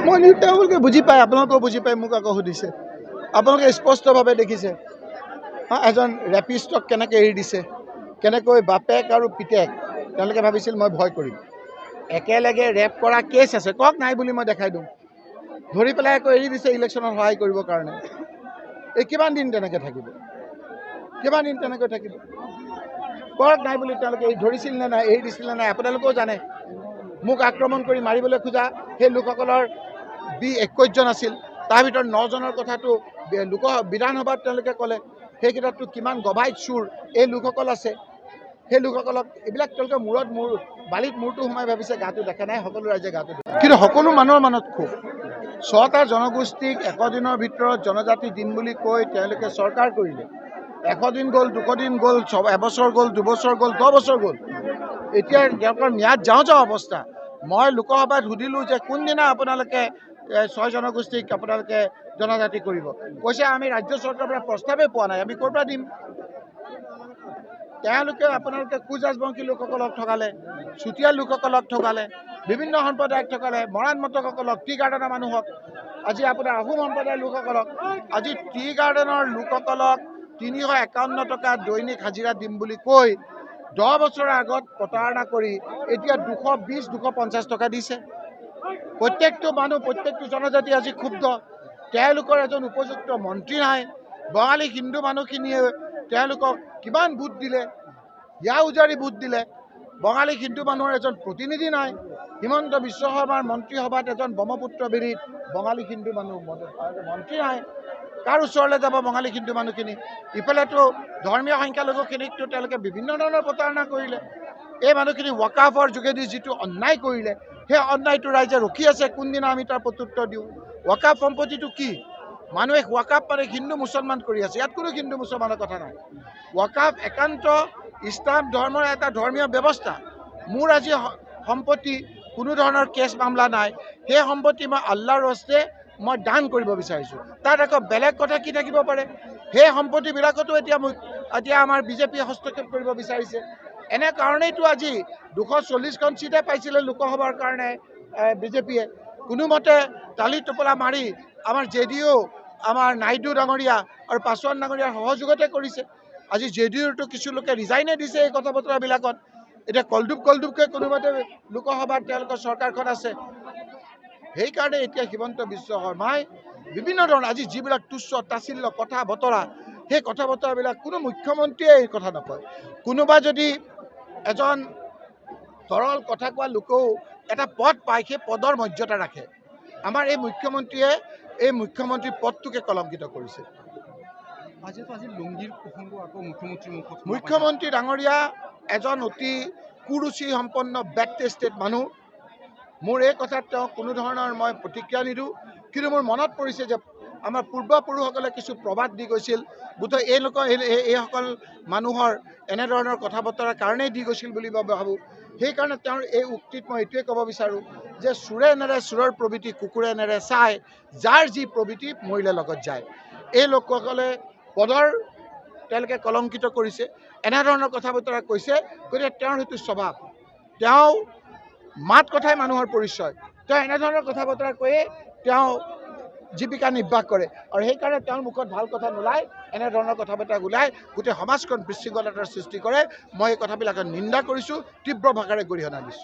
মই তেওঁলোকে বুজি পায়, আপোনালোকেও বুজি পায়, মোক আকৌ সুধিছে। আপোনালোকে স্পষ্টভাৱে দেখিছে এজন ৰেপিষ্টক কেনেকৈ এৰি দিছে, কেনেকৈ বাপেক আৰু পিতেক তেওঁলোকে ভাবিছিল মই ভয় কৰিম। একেলগে ৰেপ কৰা কেছ আছে, কওক নাই বুলি মই দেখাই দিওঁ। ধৰি পেলাই আকৌ এৰি দিছে ইলেকশ্যনত সহায় কৰিবৰ কাৰণে। এই কিমান দিন তেনেকৈ থাকিব, কিমান দিন তেনেকৈ থাকিব? কওক নাই বুলি তেওঁলোকে ধৰিছিল নে নাই, এৰি দিছিল নে নাই? আপোনালোকেও জানে মোক আক্ৰমণ কৰি মাৰিবলৈ খোজা সেই লোকসকলৰ 21 জন আছিল, তাৰ ভিতৰত 9 জনৰ কথাটো বিধানসভাত তেওঁলোকে ক'লে। সেইকেইটাততো কিমান গভাইত চুৰ এই লোকসকল আছে। সেই লোকসকলক এইবিলাক তেওঁলোকে বালিত মূৰটো সোমাই ভাবিছে গাটো দেখা নাই, সকলো ৰাইজে গাটো দেখে। কিন্তু সকলো মানুহৰ মনত ক্ষোভ। 6টা জনগোষ্ঠীক 100 দিনৰ ভিতৰত জনজাতি দিন বুলি কৈ তেওঁলোকে চৰকাৰ কৰিলে। 100 দিন গ'ল, 200 দিন গ'ল, এবছৰ গ'ল, 2 বছৰ গ'ল, 10 বছৰ গ'ল। এতিয়া তেওঁলোকৰ ম্যাদ যাওঁ অৱস্থা। মই লোকসভাত সুধিলোঁ যে কোনদিনা আপোনালোকে 6 জনগোষ্ঠীক আপোনালোকে জনজাতি কৰিব? কৈছে আমি ৰাজ্য চৰকাৰৰ পৰা প্ৰস্তাৱেই পোৱা নাই, আমি ক'ৰ পৰা দিম? আপোনালোকে কোচ ৰাজবংশী লোকসকলক ঠগালে, চুতীয়া লোকসকলক ঠগালে, বিভিন্ন সম্প্ৰদায়ক ঠগালে, মৰাণ মটকসকলক, টি গাৰ্ডেনৰ মানুহক, আজি আপোনাৰ আহোম সম্প্ৰদায়ৰ লোকসকলক, আজি টি গাৰ্ডেনৰ লোকসকলক 351 টকা দৈনিক হাজিৰা দিম বুলি কৈ 10 বছৰৰ আগত প্ৰতাৰণা কৰি এতিয়া 220, 250 টকা দিছে। প্ৰত্যেকটো মানুহ, প্ৰত্যেকটো জনজাতি আজি ক্ষুব্ধ। তেওঁলোকৰ এজন উপযুক্ত মন্ত্ৰী নাই। বঙালী হিন্দু মানুহখিনিয়ে তেওঁলোকক কিমান ভোট দিলে, হিয়া উজাৰি ভোট দিলে। বঙালী হিন্দু মানুহৰ এজন প্ৰতিনিধি নাই। হিমন্ত বিশ্ব শৰ্মাৰ মন্ত্ৰীসভাত এজন ব্ৰহ্মপুত্ৰ বিৰিত বঙালী হিন্দু মানুহ মন্ত্ৰী নাই। কাৰ ওচৰলৈ যাব বঙালী হিন্দু মানুহখিনি? ইফালেতো ধৰ্মীয় সংখ্যালঘুখিনিকতো তেওঁলোকে বিভিন্ন ধৰণৰ প্ৰতাৰণা কৰিলে। এই মানুহখিনি ৱাকাফৰ যোগেদি যিটো অন্যায় কৰিলে, সেই অন্যায়টো ৰাইজে ৰখি আছে কোনদিনা আমি তাৰ প্ৰত্যুত্তৰ দিওঁ। ৱাকাফ সম্পত্তিটো কি? মানুহে ৱাকাফ মানে হিন্দু মুছলমান কৰি আছে। ইয়াত কোনো হিন্দু মুছলমানৰ কথা নাই। ৱাকাফ একান্ত ইছলাম ধৰ্মৰ এটা ধৰ্মীয় ব্যৱস্থা। মোৰ আজি সম্পত্তি, কোনো ধৰণৰ কেছ মামলা নাই, সেই সম্পত্তি মই আল্লাহৰ হস্তে মই দান কৰিব বিচাৰিছোঁ। তাত আকৌ বেলেগ কথা কি থাকিব পাৰে? সেই সম্পত্তিবিলাকতো এতিয়া আমাৰ বিজেপিয়ে হস্তক্ষেপ কৰিব বিচাৰিছে। এনে কাৰণেইতো আজি 240খন চিটে পাইছিলে লোকসভাৰ কাৰণে বিজেপিয়ে। কোনোমতে টালি টোপোলা মাৰি আমাৰ JDU, আমাৰ নাইডু ডাঙৰীয়া আৰু পাছোৱান ডাঙৰীয়াৰ সহযোগতে কৰিছে। আজি JDUৰতো কিছু লোকে ৰিজাইনে দিছে এই কথা বতৰাবিলাকত। এতিয়া কলডুবকৈ কোনোমতে লোকসভাত তেওঁলোকৰ চৰকাৰখন আছে। সেইকাৰণে এতিয়া হিমন্ত বিশ্ব শৰ্মাই বিভিন্ন ধৰণৰ আজি যিবিলাক তুচ্ছ তাচ্ছিল্য কথা বতৰা, সেই কথা বতৰাবিলাক কোনো মুখ্যমন্ত্ৰীয়ে এই কথা নকয়। কোনোবা যদি এজন সৰল কথা কোৱা লোকেও এটা পদ পায়, সেই পদৰ মৰ্যাদা ৰাখে। আমাৰ এই মুখ্যমন্ত্ৰীয়ে এই মুখ্যমন্ত্ৰী পদটোকে কলংকিত কৰিছে। মুখ্যমন্ত্ৰী ডাঙৰীয়া এজন অতি কুৰুচি সম্পন্ন বেড টেষ্টেড মানুহ। মোৰ এই কথাত তেওঁ কোনো ধৰণৰ মই প্ৰতিক্ৰিয়া নিদিওঁ। কিন্তু মোৰ মনত পৰিছে যে আমাৰ পূৰ্বপুৰুষসকলে কিছু প্ৰবাদ দি গৈছিল, বোধহয় এইসকল মানুহৰ এনেধৰণৰ কথা বতৰাৰ কাৰণেই দি গৈছিল বুলি মই ভাবোঁ। সেইকাৰণে তেওঁৰ এই উক্তিত মই এইটোৱে ক'ব বিচাৰোঁ যে চোৰে নেৰে চোৰৰ প্ৰবৃত্তি, কুকুৰে নেৰে চাই, যাৰ যি প্ৰবৃত্তি মৰিলে লগত যায়। এই লোকসকলে পদৰ তেওঁলোকে কলংকিত কৰিছে, এনেধৰণৰ কথা বতৰা কৈছে। গতিকে তেওঁৰ সেইটো স্বভাৱ, তেওঁ মাত কথাই মানুহৰ পৰিচয়। তেওঁ এনেধৰণৰ কথা বতৰা কৈয়ে তেওঁ জীৱিকা নিৰ্বাহ কৰে। আৰু সেইকাৰণে তেওঁৰ মুখত ভাল কথা নোলায়, এনেধৰণৰ কথা বতৰা ওলায় গোটেই সমাজখন বিশৃংখলতাৰ সৃষ্টি কৰে। মই এই কথাবিলাকৰ নিন্দা কৰিছোঁ, তীব্ৰ ভাষাৰে গৰিহণা দিছোঁ।